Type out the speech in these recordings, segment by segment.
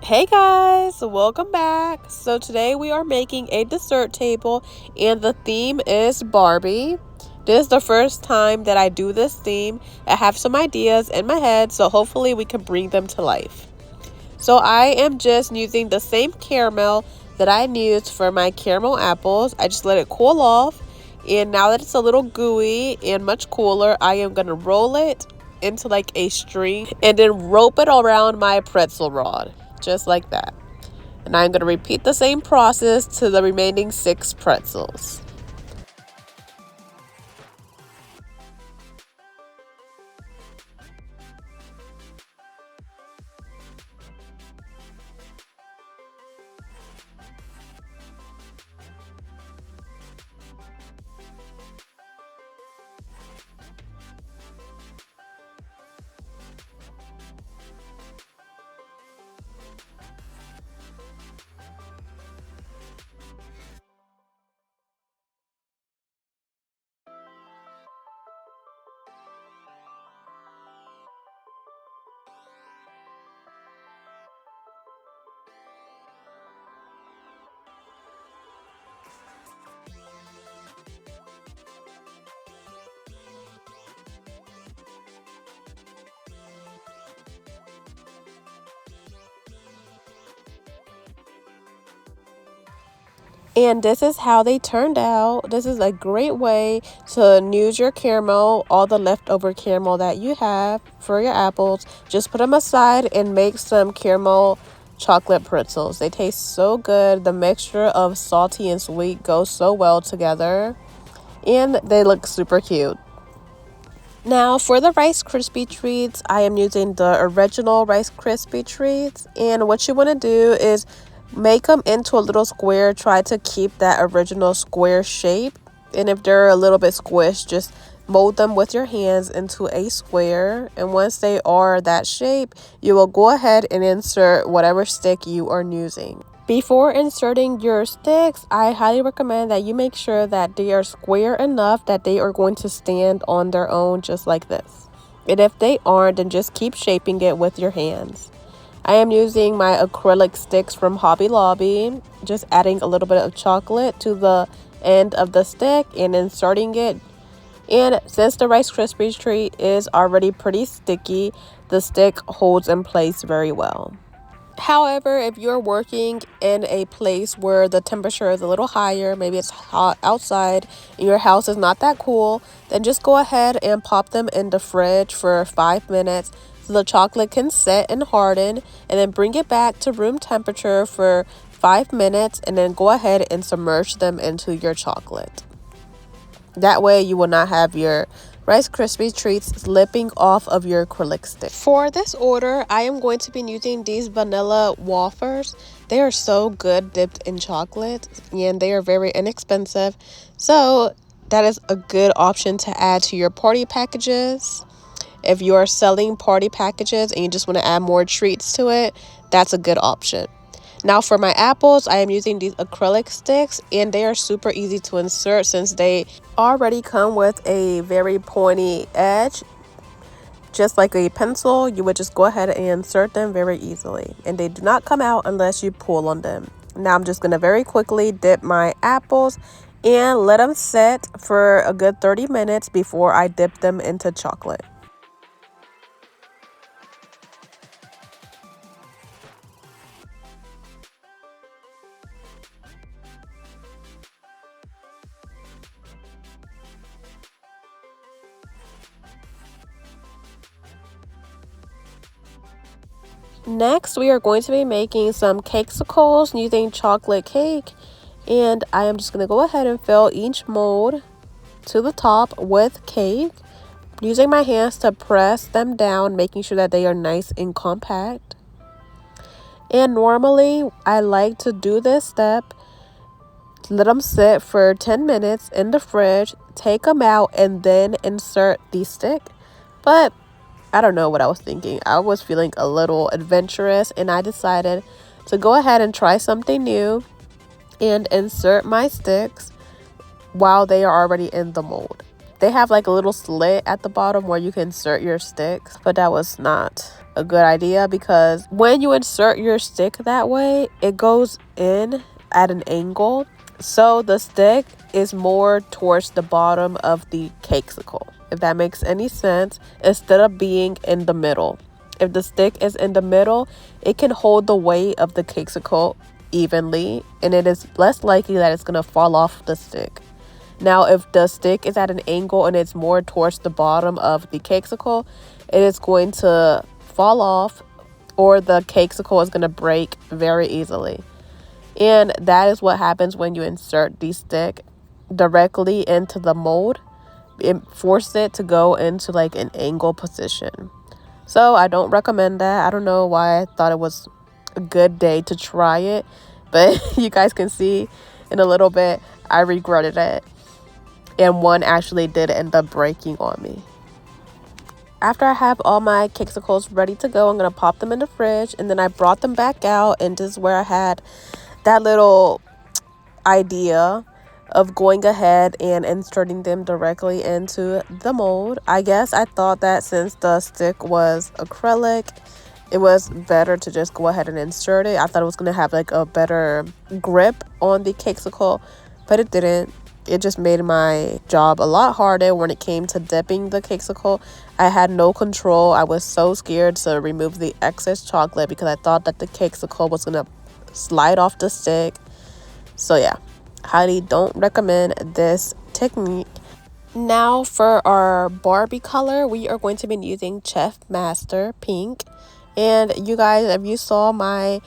Hey guys, welcome back. So today we are making a dessert table and the theme is Barbie. This is the first time that I do this theme. I have some ideas in my head, so hopefully we can bring them to life. So I am just using the same caramel that I used for my caramel apples. I just let it cool off, and now that it's a little gooey and much cooler, I am going to roll it into like a string and then rope it around my pretzel rod, just like that. And I'm going to repeat the same process to the remaining 6 pretzels. And this is how they turned out. This is a great way to use your caramel, all the leftover caramel that you have for your apples. Just put them aside and make some caramel chocolate pretzels. They taste so good. The mixture of salty and sweet goes so well together. And they look super cute. Now for the Rice Krispy Treats, I am using the original Rice Krispy Treats. And what you want to do is make them into a little square. Try to keep that original square shape. And if they're a little bit squished, just mold them with your hands into a square. And once they are that shape, you will go ahead and insert whatever stick you are using. Before inserting your sticks, I highly recommend that you make sure that they are square enough that they are going to stand on their own just like this. And if they aren't, then just keep shaping it with your hands. I am using my acrylic sticks from Hobby Lobby, just adding a little bit of chocolate to the end of the stick and inserting it. And since the Rice Krispie treat is already pretty sticky, the stick holds in place very well. However, if you're working in a place where the temperature is a little higher, maybe it's hot outside and your house is not that cool, then just go ahead and pop them in the fridge for 5 minutes so the chocolate can set and harden, and then bring it back to room temperature for 5 minutes and then go ahead and submerge them into your chocolate. That way you will not have your Rice Krispie Treats slipping off of your acrylic stick. For this order, I am going to be using these vanilla wafers. They are so good dipped in chocolate and they are very inexpensive. So that is a good option to add to your party packages. If you are selling party packages and you just want to add more treats to it, that's a good option. Now for my apples, I am using these acrylic sticks and they are super easy to insert since they already come with a very pointy edge. Just like a pencil, you would just go ahead and insert them very easily. And they do not come out unless you pull on them. Now I'm just going to very quickly dip my apples and let them set for a good 30 minutes before I dip them into chocolate. Next, we are going to be making some Cakesicles using chocolate cake. And I am just going to go ahead and fill each mold to the top with cake, using my hands to press them down, making sure that they are nice and compact. And normally, I like to do this step, let them sit for 10 minutes in the fridge, take them out, and then insert the stick. But I don't know what I was thinking. I was feeling a little adventurous and I decided to go ahead and try something new and insert my sticks while they are already in the mold. They have like a little slit at the bottom where you can insert your sticks, but that was not a good idea because when you insert your stick that way, it goes in at an angle. So the stick is more towards the bottom of the cakesicle, if that makes any sense, instead of being in the middle. If the stick is in the middle, it can hold the weight of the cakesicle evenly, and it is less likely that it's going to fall off the stick. Now, if the stick is at an angle and it's more towards the bottom of the cakesicle, it is going to fall off, or the cakesicle is going to break very easily. And that is what happens when you insert the stick directly into the mold. It forces it to go into like an angle position. So I don't recommend that. I don't know why I thought it was a good day to try it, but you guys can see in a little bit I regretted it, and one actually did end up breaking on me. After I have all my Cakesicles ready to go, I'm going to pop them in the fridge, and then I brought them back out, and this is where I had that little idea of going ahead and inserting them directly into the mold. I guess I thought that since the stick was acrylic, it was better to just go ahead and insert it. I thought it was going to have like a better grip on the Cakesicle, but it didn't. It just made my job a lot harder when it came to dipping the Cakesicle. I had no control. I was so scared to remove the excess chocolate because I thought that the Cakesicle was going to slide off the stick. So yeah, highly don't recommend this technique. Now for our Barbie color, we are going to be using Chef Master Pink. And you guys, if you saw my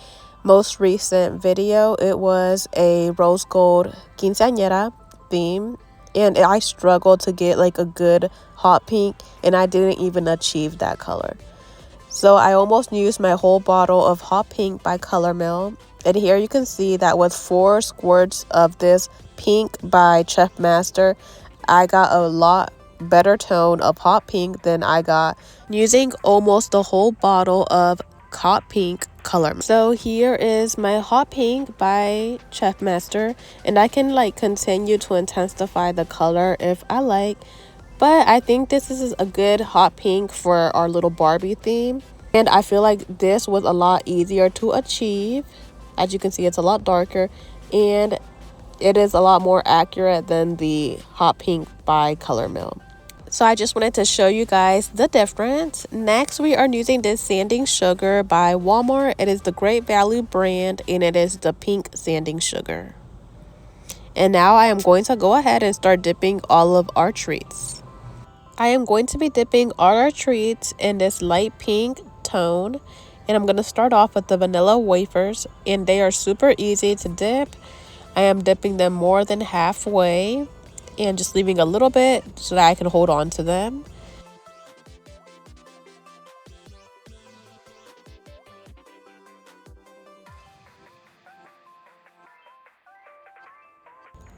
most recent video, it was a rose gold quinceañera theme, and I struggled to get like a good hot pink, and I didn't even achieve that color. So I almost used my whole bottle of hot pink by Color Mill. And here you can see that with 4 squirts of this pink by Chef Master, I got a lot better tone of hot pink than I got using almost the whole bottle of hot pink Color Mill. So here is my hot pink by Chef Master, and I can like continue to intensify the color if I like, but I think this is a good hot pink for our little Barbie theme, and I feel like this was a lot easier to achieve. As you can see, it's a lot darker, and it is a lot more accurate than the hot pink by Color Mill. So I just wanted to show you guys the difference. Next, we are using this sanding sugar by Walmart. It is the Great Value brand, and it is the pink sanding sugar. And now I am going to go ahead and start dipping all of our treats. I am going to be dipping all our treats in this light pink tone. And I'm going to start off with the vanilla wafers, and they are super easy to dip. I am dipping them more than halfway and just leaving a little bit so that I can hold on to them.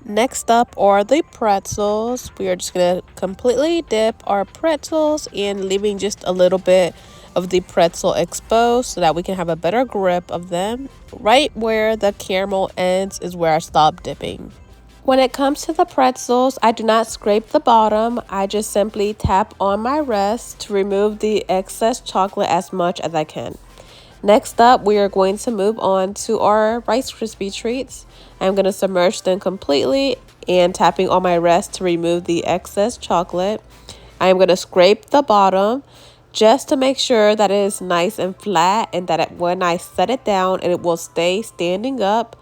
Next up are the pretzels. We are just going to completely dip our pretzels and leaving just a little bit of the pretzel exposed so that we can have a better grip of them. Right where the caramel ends is where I stop dipping. When it comes to the pretzels, I do not scrape the bottom. I just simply tap on my rest to remove the excess chocolate as much as I can. Next up, we are going to move on to our RiceKrispy Treats. I'm going to submerge them completely and tapping on my rest to remove the excess chocolate. I am going to scrape the bottom just to make sure that it is nice and flat, and that when I set it down, it will stay standing up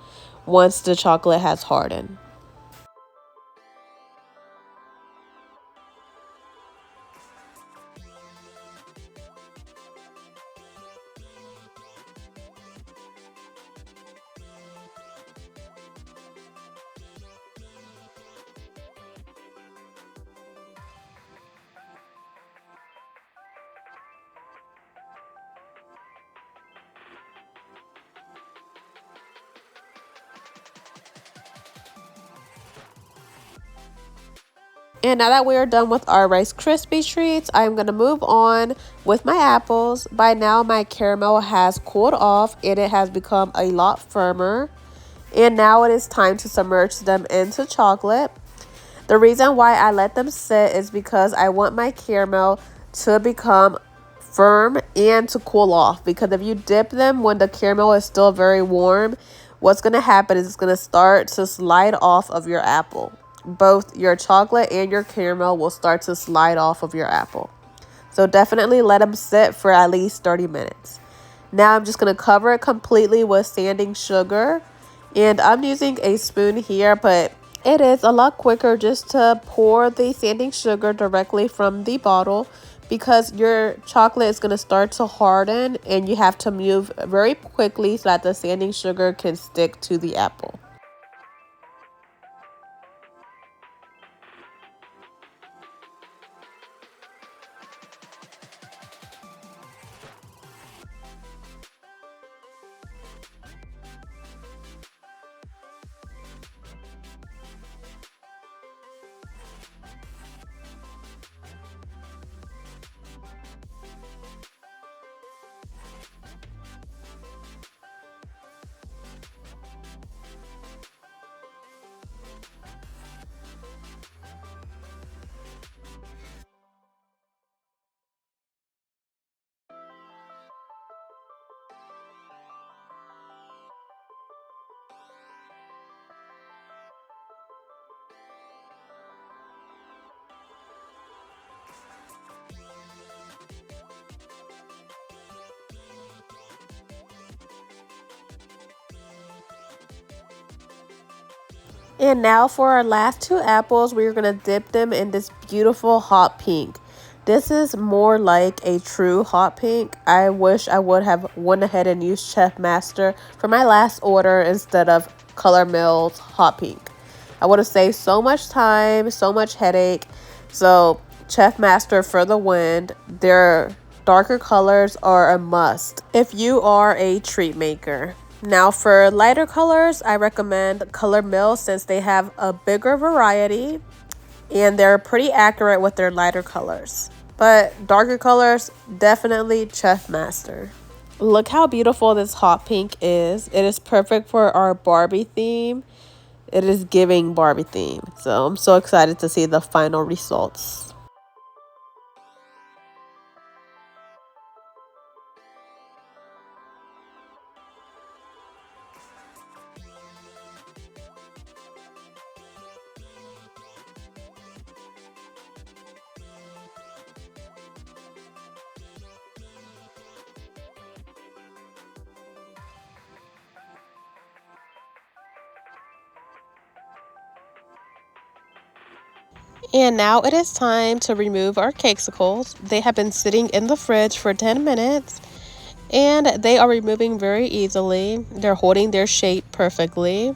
once the chocolate has hardened. And now that we are done with our RiceKrispy Treats, I'm going to move on with my apples. By now, my caramel has cooled off and it has become a lot firmer. And now it is time to submerge them into chocolate. The reason why I let them sit is because I want my caramel to become firm and to cool off, because if you dip them when the caramel is still very warm, what's going to happen is it's going to start to slide off of your apple. Both your chocolate and your caramel will start to slide off of your apple. So definitely let them sit for at least 30 minutes. Now I'm just going to cover it completely with sanding sugar. And I'm using a spoon here, but it is a lot quicker just to pour the sanding sugar directly from the bottle, because your chocolate is going to start to harden and you have to move very quickly so that the sanding sugar can stick to the apple. And now for our last two apples, we're going to dip them in this beautiful hot pink. This is more like a true hot pink. I wish I would have went ahead and used Chef Master for my last order instead of Color Mill's hot pink. I would have saved so much time, so much headache. So Chef Master for the win. Their darker colors are a must if you are a treat maker. Now for lighter colors, I recommend Color Mill since they have a bigger variety and they're pretty accurate with their lighter colors. But darker colors, definitely Chef Master. Look how beautiful this hot pink is. It is perfect for our Barbie theme. It is giving Barbie theme. So I'm so excited to see the final results. And now it is time to remove our Cakesicles. They have been sitting in the fridge for 10 minutes and they are removing very easily. They're holding their shape perfectly.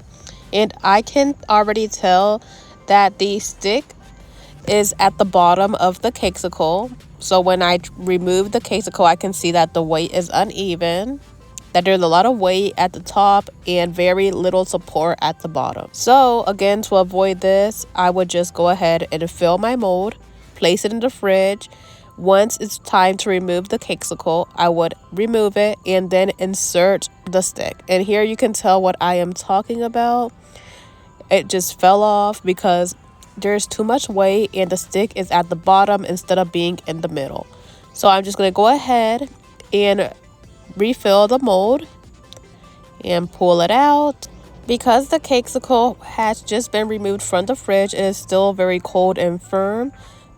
And I can already tell that the stick is at the bottom of the Cakesicle. So when I remove the Cakesicle, I can see that the weight is uneven, that there's a lot of weight at the top and very little support at the bottom. So again, to avoid this, I would just go ahead and fill my mold, place it in the fridge. Once it's time to remove the Cakesicle, I would remove it and then insert the stick. And here you can tell what I am talking about. It just fell off because there's too much weight and the stick is at the bottom instead of being in the middle. So I'm just going to go ahead and refill the mold and pull it out. Because the Cakesicle has just been removed from the fridge, it is still very cold and firm.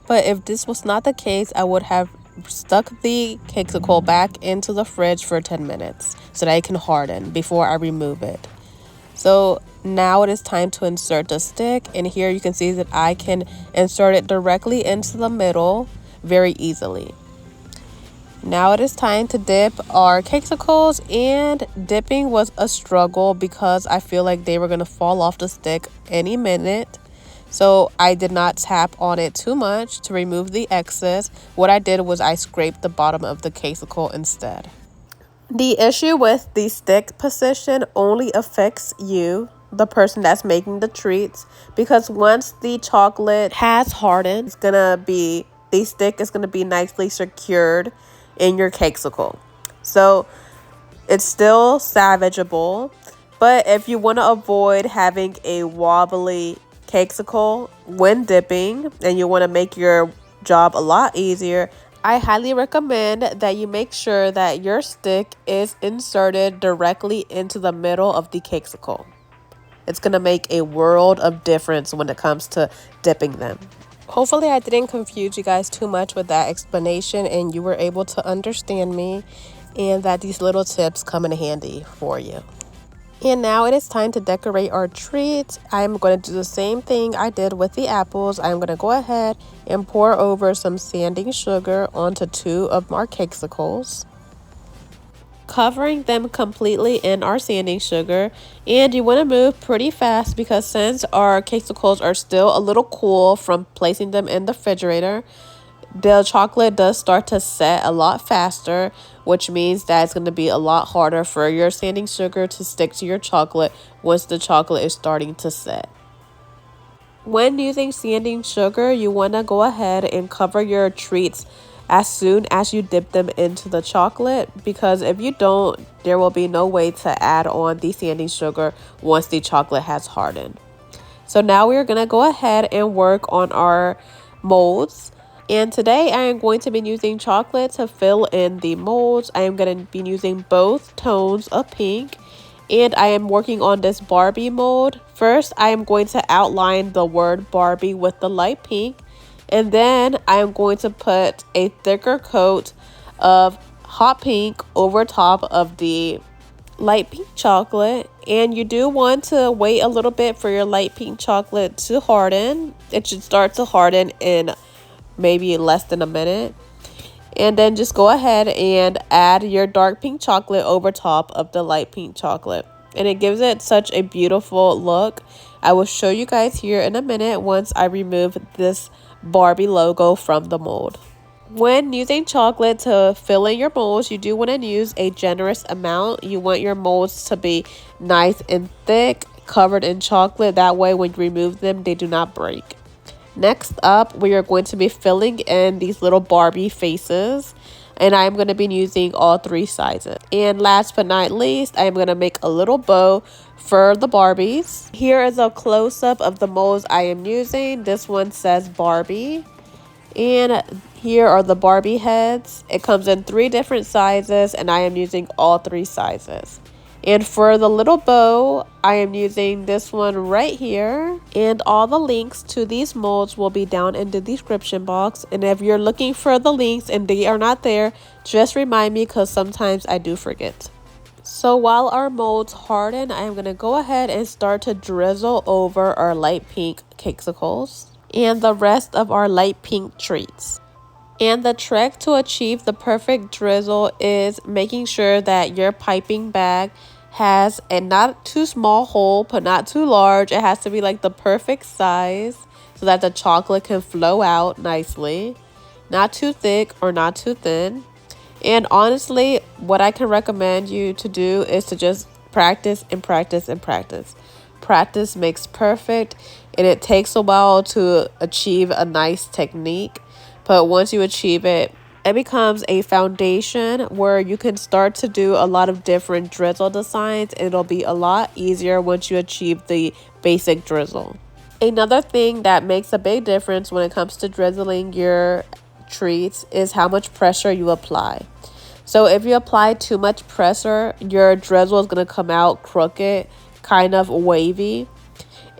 But if this was not the case, I would have stuck the Cakesicle back into the fridge for 10 minutes so that it can harden before I remove it. So now it is time to insert the stick, and here you can see that I can insert it directly into the middle very easily. Now it is time to dip our Cakesicles, and dipping was a struggle because I feel like they were going to fall off the stick any minute. So I did not tap on it too much to remove the excess. What I did was I scraped the bottom of the Cakesicle instead. The issue with the stick position only affects you, the person that's making the treats, because once the chocolate has hardened, the stick is gonna be nicely secured in your Cakesicle. So it's still salvageable, but if you want to avoid having a wobbly Cakesicle when dipping and you want to make your job a lot easier, I highly recommend that you make sure that your stick is inserted directly into the middle of the Cakesicle. It's going to make a world of difference when it comes to dipping them. Hopefully I didn't confuse you guys too much with that explanation and you were able to understand me and that these little tips come in handy for you. And now it is time to decorate our treats. I'm going to do the same thing I did with the apples. I'm going to go ahead and pour over some sanding sugar onto 2 of our Cakesicles, covering them completely in our sanding sugar. And you want to move pretty fast because since our Cakesicles are still a little cool from placing them in the refrigerator, the chocolate does start to set a lot faster, which means that it's going to be a lot harder for your sanding sugar to stick to your chocolate once the chocolate is starting to set. When using sanding sugar, you want to go ahead and cover your treats as soon as you dip them into the chocolate, because if you don't, there will be no way to add on the sanding sugar once the chocolate has hardened. So now we're going to go ahead and work on our molds. And today I am going to be using chocolate to fill in the molds. I am going to be using both tones of pink. And I am working on this Barbie mold. First, I am going to outline the word Barbie with the light pink. And then I am going to put a thicker coat of hot pink over top of the light pink chocolate. And you do want to wait a little bit for your light pink chocolate to harden. It should start to harden in maybe less than a minute. And then just go ahead and add your dark pink chocolate over top of the light pink chocolate. And it gives it such a beautiful look. I will show you guys here in a minute once I remove this Barbie logo from the mold. When using chocolate to fill in your molds, you do want to use a generous amount. You want your molds to be nice and thick, covered in chocolate. That way when you remove them, they do not break. Next up, we are going to be filling in these little Barbie faces, and I'm going to be using all 3 sizes. And last but not least, I'm going to make a little bow for the Barbies. Here is a close-up of the molds I am using. This one says Barbie. And here are the Barbie heads. It comes in 3 different sizes, and I am using all 3 sizes. And for the little bow, I am using this one right here. And all the links to these molds will be down in the description box. And if you're looking for the links and they are not there, just remind me because sometimes I do forget. So while our molds harden, I am going to go ahead and start to drizzle over our light pink Cakesicles and the rest of our light pink treats. And the trick to achieve the perfect drizzle is making sure that your piping bag has a not too small hole, but not too large. It has to be like the perfect size so that the chocolate can flow out nicely. Not too thick or not too thin. And honestly, what I can recommend you to do is to just practice and practice and practice. Practice makes perfect, and it takes a while to achieve a nice technique. But once you achieve it, it becomes a foundation where you can start to do a lot of different drizzle designs. It'll be a lot easier once you achieve the basic drizzle. Another thing that makes a big difference when it comes to drizzling your treats is how much pressure you apply. So if you apply too much pressure, your drizzle is going to come out crooked, kind of wavy.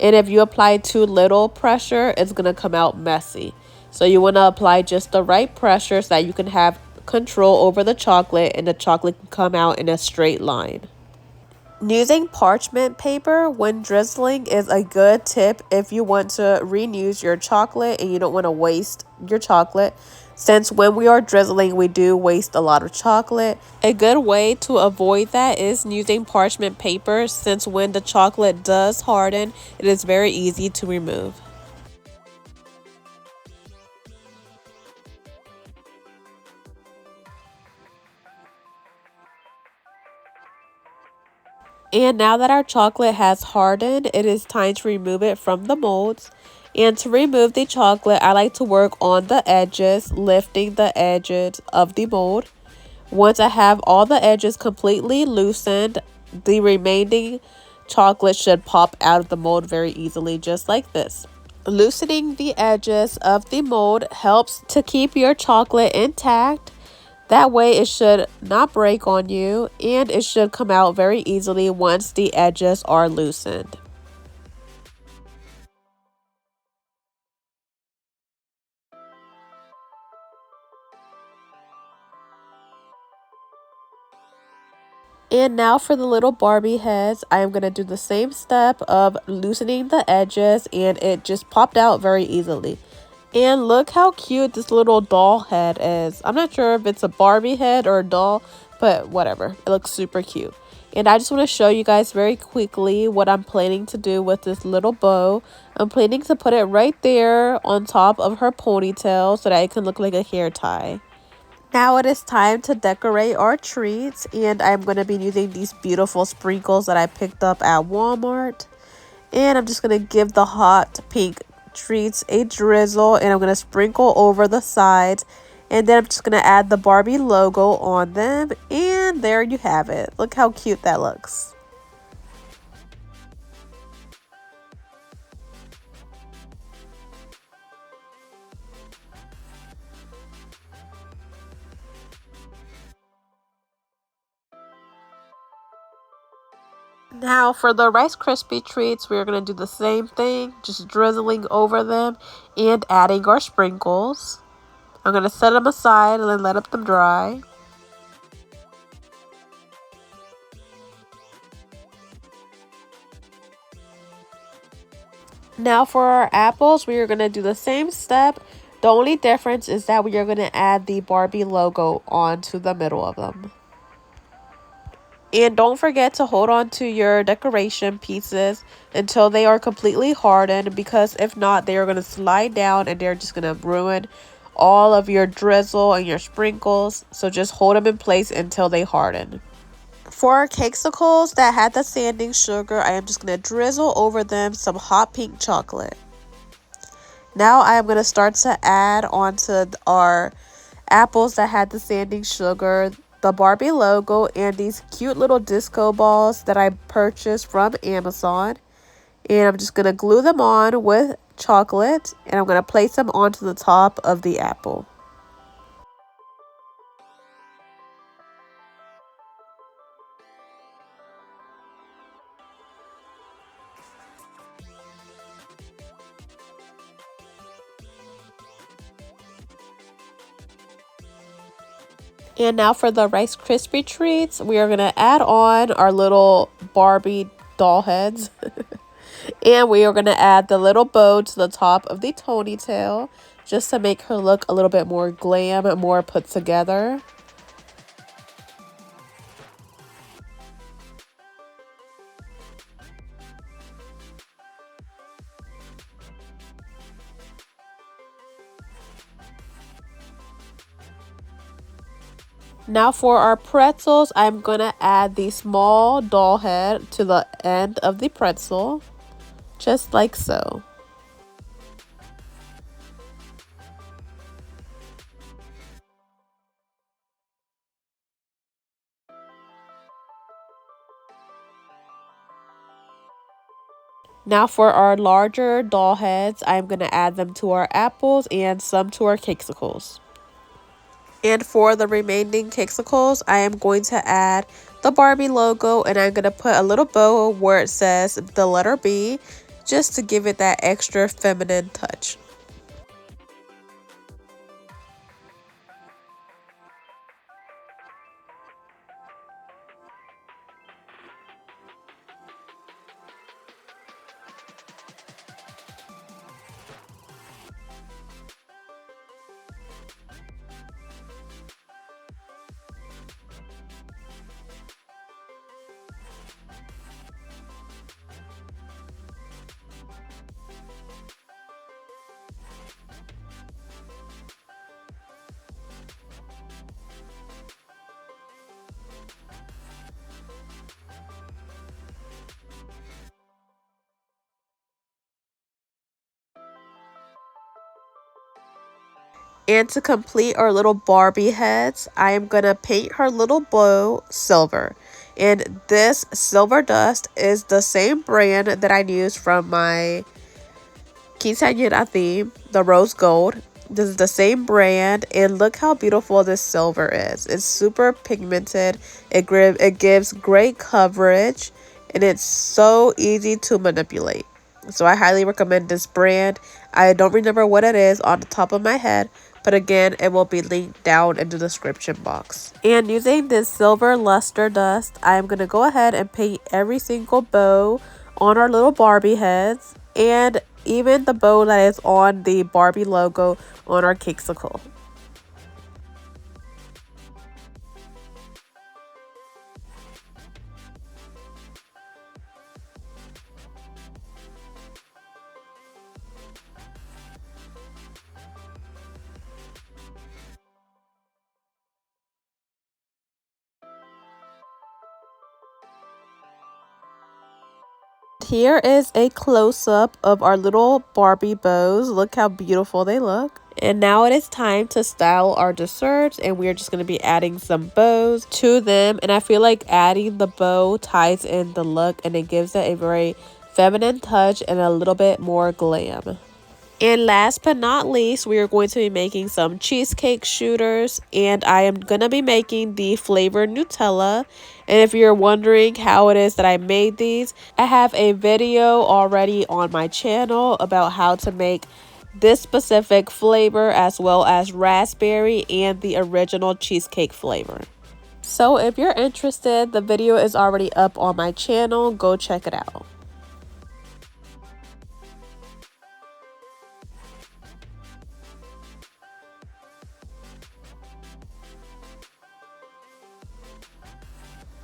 And if you apply too little pressure, it's going to come out messy. So you want to apply just the right pressure so that you can have control over the chocolate and the chocolate can come out in a straight line. Using parchment paper when drizzling is a good tip if you want to reuse your chocolate and you don't want to waste your chocolate. Since when we are drizzling, we do waste a lot of chocolate. A good way to avoid that is using parchment paper, since when the chocolate does harden, it is very easy to remove. And now that our chocolate has hardened, it is time to remove it from the molds. And to remove the chocolate, I like to work on the edges, lifting the edges of the mold. Once I have all the edges completely loosened, the remaining chocolate should pop out of the mold very easily, just like this. Loosening the edges of the mold helps to keep your chocolate intact. That way it should not break on you, and it should come out very easily once the edges are loosened. And now for the little Barbie heads, I am going to do the same step of loosening the edges, and it just popped out very easily. And look how cute this little doll head is. I'm not sure if it's a Barbie head or a doll, but whatever. It looks super cute. And I just want to show you guys very quickly what I'm planning to do with this little bow. I'm planning to put it right there on top of her ponytail so that it can look like a hair tie. Now it is time to decorate our treats, and I'm going to be using these beautiful sprinkles that I picked up at Walmart. And I'm just going to give the hot pink treats a drizzle, and I'm going to sprinkle over the sides. And then I'm just going to add the Barbie logo on them, and there you have it. Look how cute that looks. Now for the Rice Krispie Treats, we're going to do the same thing, just drizzling over them and adding our sprinkles. I'm going to set them aside and then let them dry. Now for our apples, we are going to do the same step. The only difference is that we are going to add the Barbie logo onto the middle of them. And don't forget to hold on to your decoration pieces until they are completely hardened, because if not, they are going to slide down and they're just going to ruin all of your drizzle and your sprinkles. So just hold them in place until they harden. For our Cakesicles that had the sanding sugar, I am just going to drizzle over them some hot pink chocolate. Now I am going to start to add onto our apples that had the sanding sugar, the Barbie logo, and these cute little disco balls that I purchased from Amazon. And I'm just going to glue them on with chocolate, and I'm going to place them onto the top of the apple. And now for the Rice Krispie Treats, we are going to add on our little Barbie doll heads. And we are going to add the little bow to the top of the ponytail, just to make her look a little bit more glam and more put together. Now for our pretzels, I'm going to add the small doll head to the end of the pretzel, just like so. Now for our larger doll heads, I'm going to add them to our apples and some to our Cakesicles. And for the remaining Cakesicles, I am going to add the Barbie logo, and I'm going to put a little bow where it says the letter B, just to give it that extra feminine touch. And to complete our little Barbie heads, I am going to paint her little bow silver. And this silver dust is the same brand that I used from my quinceañera theme, the rose gold. This is the same brand, and look how beautiful this silver is. It's super pigmented. It gives great coverage, and it's so easy to manipulate. So I highly recommend this brand. I don't remember what it is on the top of my head, but again, it will be linked down in the description box. And using this silver luster dust, I'm going to go ahead and paint every single bow on our little Barbie heads, and even the bow that is on the Barbie logo on our Cakesicle. Here is a close-up of our little Barbie bows. Look how beautiful they look. And now it is time to style our desserts, and we're just going to be adding some bows to them. And I feel like adding the bow ties in the look, and it gives it a very feminine touch and a little bit more glam. And last but not least, we are going to be making some cheesecake shooters, and I am going to be making the flavored Nutella. And if you're wondering how it is that I made these, I have a video already on my channel about how to make this specific flavor, as well as raspberry and the original cheesecake flavor. So if you're interested, the video is already up on my channel. Go check it out.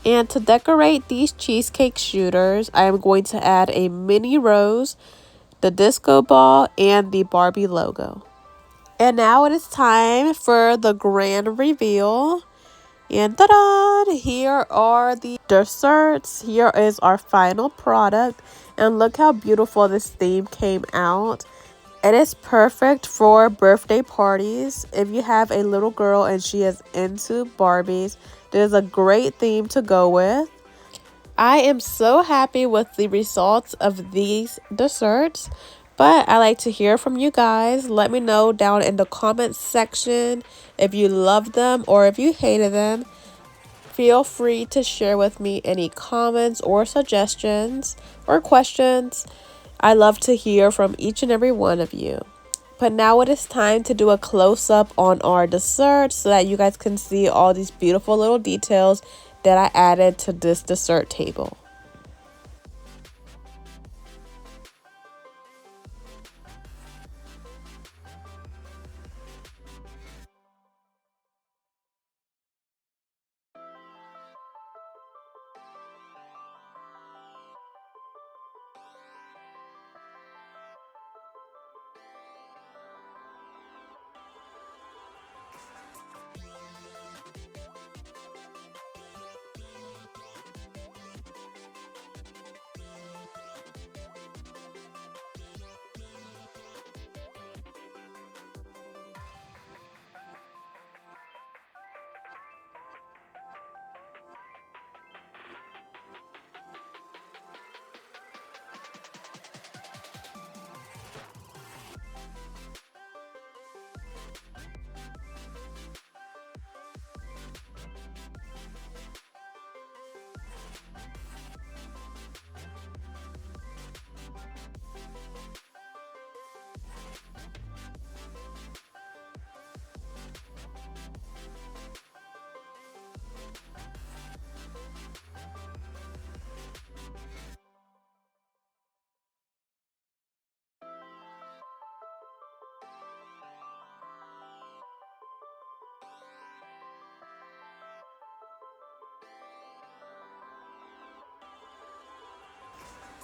And to decorate these cheesecake shooters, I am going to add a mini rose, the disco ball, and the Barbie logo. And now it is time for the grand reveal. And ta-da! Here are the desserts. Here is our final product. And look how beautiful this theme came out. It is perfect for birthday parties. If you have a little girl and she is into Barbies, there's a great theme to go with. I am so happy with the results of these desserts, but I like to hear from you guys. Let me know down in the comments section if you loved them or if you hated them. Feel free to share with me any comments or suggestions or questions. I love to hear from each and every one of you. But now it is time to do a close-up on our dessert so that you guys can see all these beautiful little details that I added to this dessert table.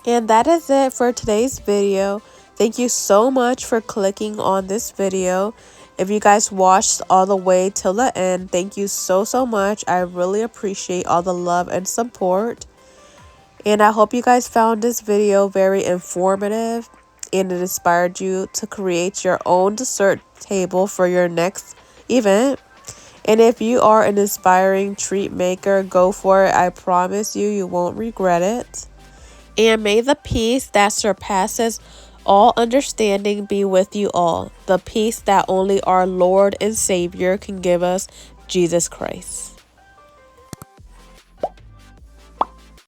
And that is it for today's video. Thank you so much for clicking on this video. If you guys watched all the way till the end, thank you so much. I really appreciate all the love and support. And I hope you guys found this video very informative and it inspired you to create your own dessert table for your next event. And if you are an aspiring treat maker, go for it. I promise you, you won't regret it. And may the peace that surpasses all understanding be with you all. The peace that only our Lord and Savior can give us, Jesus Christ.